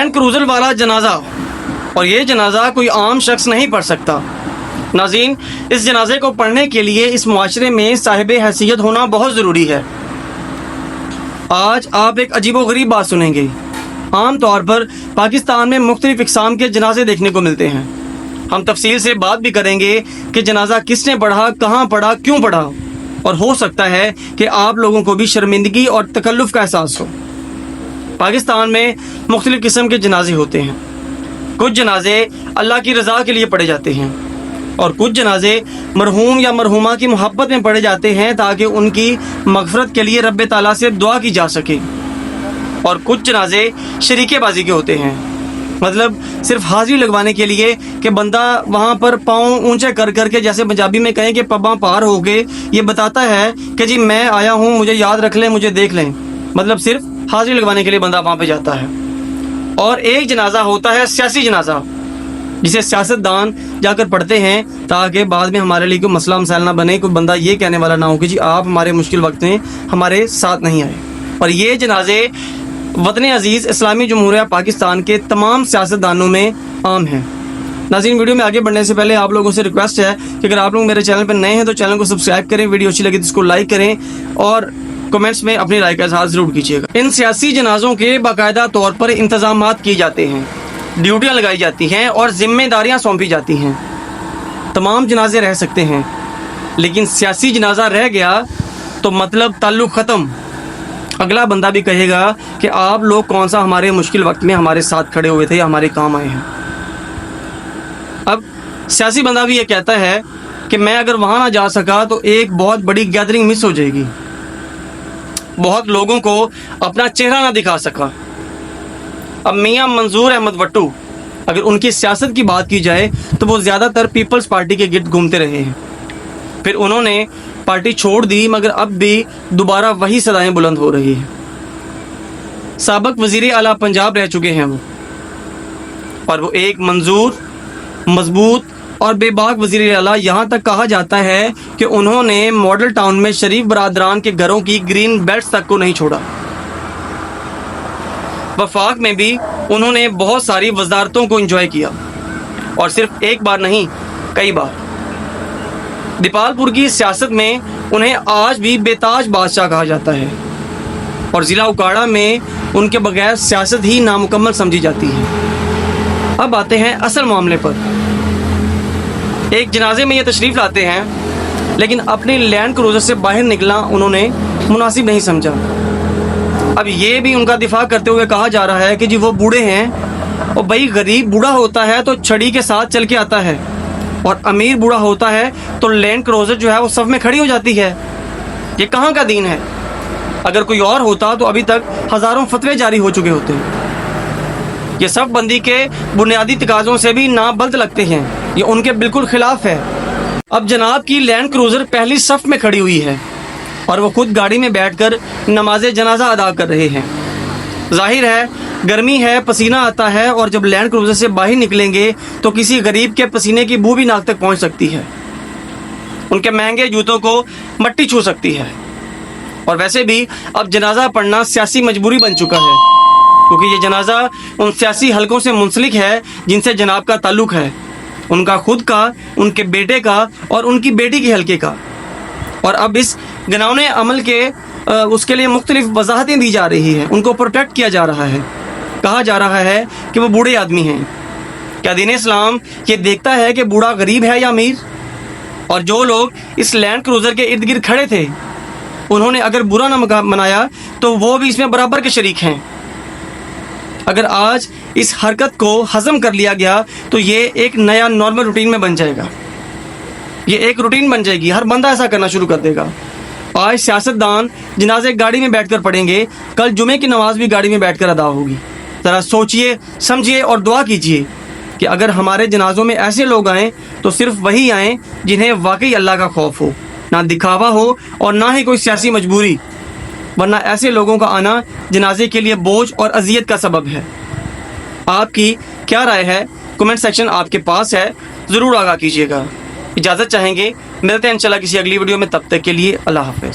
Land cruiser वाला जनाजा, और ये जनाजा कोई आम शख्स नहीं पढ़ सकता। नाज़रीन, इस जनाजे को पढ़ने के लिए इस मुआशरे में साहिब हैसियत होना बहुत ज़रूरी है। आज आप एक अजीबोगरीब बात सुनेंगे। आम तौर पर पाकिस्तान में मुख्तलिफ इक़साम के जनाजे देखने को मिलते हैं। हम तफसील से बात भी करेंगे कि जनाजा किसने पढ़ा, कहाँ पढ़ा, क्यों पढ़ा, और हो सकता है कि आप लोगों को भी शर्मिंदगी और तकल्लुफ़ का एहसास हो। पाकिस्तान में मुख्तलिफ किस्म के जनाजे होते हैं। कुछ जनाजे अल्लाह की रज़ा के लिए पढ़े जाते हैं और कुछ जनाजे मरहूम या मरहूमा की मोहब्बत में पढ़े जाते हैं ताकि उनकी मग़फ़रत के लिए रब्बे ताला से दुआ की जा सके। और कुछ जनाजे शरीकेबाजी के होते हैं, मतलब सिर्फ हाज़िरी लगवाने के लिए कि बंदा वहाँ पर पाँव ऊंचे कर करके, जैसे पंजाबी में कहें कि पब्बां पार हो गए, ये बताता है कि जी मैं आया हूँ, मुझे याद रख लें, मुझे देख लें। मतलब सिर्फ हाज़िरी लगवाने के लिए बंदा वहाँ पे जाता है। और एक जनाजा होता है सियासी जनाजा, जिसे सियासतदान जाकर पढ़ते हैं ताकि बाद में हमारे लिए कोई मसला मसाइल ना बने, कोई बंदा ये कहने वाला ना हो कि जी आप हमारे मुश्किल वक्त में हमारे साथ नहीं आए। और ये जनाजे वतन अजीज़ इस्लामी जमहूरिया पाकिस्तान के तमाम सियासतदानों में आम हैं। नाज़रीन, वीडियो में आगे बढ़ने से पहले आप लोगों से रिक्वेस्ट है कि अगर आप लोग मेरे चैनल पर नए हैं तो चैनल को सब्सक्राइब करें, वीडियो अच्छी लगी तो इसको लाइक करें और कमेंट्स में अपनी राय का इज़हार ज़रूर कीजिएगा। इन सियासी जनाज़ों के बाकायदा तौर पर इंतज़ामात किए जाते हैं, ड्यूटियाँ लगाई जाती हैं और ज़िम्मेदारियाँ सौंपी जाती हैं। तमाम जनाजे रह सकते हैं, लेकिन सियासी जनाजा रह गया तो मतलब ताल्लुक़ ख़त्म। अगला बंदा भी कहेगा कि आप लोग कौन सा हमारे मुश्किल वक्त में हमारे साथ खड़े हुए थे या हमारे काम आए हैं। अब सियासी बंदा भी ये कहता है कि मैं अगर वहाँ ना जा सका तो एक बहुत बड़ी गैदरिंग मिस हो जाएगी, बहुत लोगों को अपना चेहरा ना दिखा सका। अब मियाँ मंजूर अहमद वट्टू, अगर उनकी सियासत की बात की जाए तो वो ज़्यादातर पीपल्स पार्टी के गिर्द घूमते रहे हैं। फिर उन्होंने पार्टी छोड़ दी, मगर अब भी दोबारा वही सदाएं बुलंद हो रही हैं। साबिक़ वज़ीर आला पंजाब रह चुके हैं वो, और वो एक मंजूर, मजबूत और बेबाक वज़ीर आला। यहाँ तक कहा जाता है कि उन्होंने मॉडल टाउन में शरीफ बरादरान के घरों की ग्रीन बेल्ट्स तक को नहीं छोड़ा। वफाक में भी उन्होंने बहुत सारी वज़ारतों को एंजॉय किया, और सिर्फ एक बार नहीं, कई बार। दीपालपुर की सियासत में उन्हें आज भी बेताज बादशाह कहा जाता है, और ज़िला उकाड़ा में उनके बगैर सियासत ही नामुकम्मल समझी जाती है। अब आते हैं असल मामले पर। एक जनाजे में ये तशरीफ़ लाते हैं, लेकिन अपनी लैंड क्रूज़र से बाहर निकलना उन्होंने मुनासिब नहीं समझा। अब ये भी उनका दिफा करते हुए कहा जा रहा है कि जी वो बूढ़े हैं, और भाई गरीब बूढ़ा होता है तो छड़ी के साथ चल के आता है, और अमीर बूढ़ा होता है तो लैंड क्रूज़र जो है वो सफ़ में खड़ी हो जाती है। ये कहाँ का दीन है? अगर कोई और होता तो अभी तक हज़ारों फतवे जारी हो चुके होते हैं। ये सफ़ बंदी के बुनियादी तकाज़ों से भी नाबल्द लगते हैं, ये उनके बिल्कुल ख़िलाफ़ है। अब जनाब की लैंड क्रूज़र पहली सफ़ में खड़ी हुई है और वो खुद गाड़ी में बैठकर नमाज जनाजा अदा कर रहे हैं। जाहिर है गर्मी है, पसीना आता है, और जब लैंड क्रूज़र से बाहर निकलेंगे तो किसी गरीब के पसीने की बू भी नाक तक पहुंच सकती है, उनके महंगे जूतों को मट्टी छू सकती है। और वैसे भी अब जनाजा पढ़ना सियासी मजबूरी बन चुका है, क्योंकि ये जनाजा उन सियासी हलकों से मुंसलिक है जिनसे जनाब का ताल्लुक़ है, उनका खुद का, उनके बेटे का और उनकी बेटी के हलके का। और अब इस घिनौने अमल के उसके लिए मुख्तलिफ वजाहतें दी जा रही हैं, उनको प्रोटेक्ट किया जा रहा है। कहा जा रहा है कि वो बूढ़े आदमी हैं। क्या दीन इस्लाम ये देखता है कि बूढ़ा गरीब है या अमीर? और जो लोग इस लैंड क्रूज़र के इर्द गिर्द खड़े थे, उन्होंने अगर बुरा ना मनाया तो वो भी इसमें बराबर के शरीक हैं। अगर आज इस हरकत को हज़म कर लिया गया तो ये एक नया नॉर्मल रूटीन में बन जाएगा, ये एक रूटीन बन जाएगी, हर बंदा ऐसा करना शुरू कर देगा। आज सियासतदान जनाजे गाड़ी में बैठकर पढ़ेंगे, कल जुमे की नमाज भी गाड़ी में बैठकर अदा होगी। ज़रा सोचिए, समझिए और दुआ कीजिए कि अगर हमारे जनाजों में ऐसे लोग आएँ तो सिर्फ वही आएँ जिन्हें वाकई अल्लाह का खौफ हो, ना दिखावा हो और ना ही कोई सियासी मजबूरी, वरना ऐसे लोगों का आना जनाजे के लिए बोझ और अजियत का सबब है। आपकी क्या राय है? कमेंट सेक्शन आपके पास है, ज़रूर आगाह कीजिएगा। इजाज़त चाहेंगे, मिलते हैं इंशाल्लाह किसी अगली वीडियो में, तब तक के लिए अल्लाह हाफ़िज़।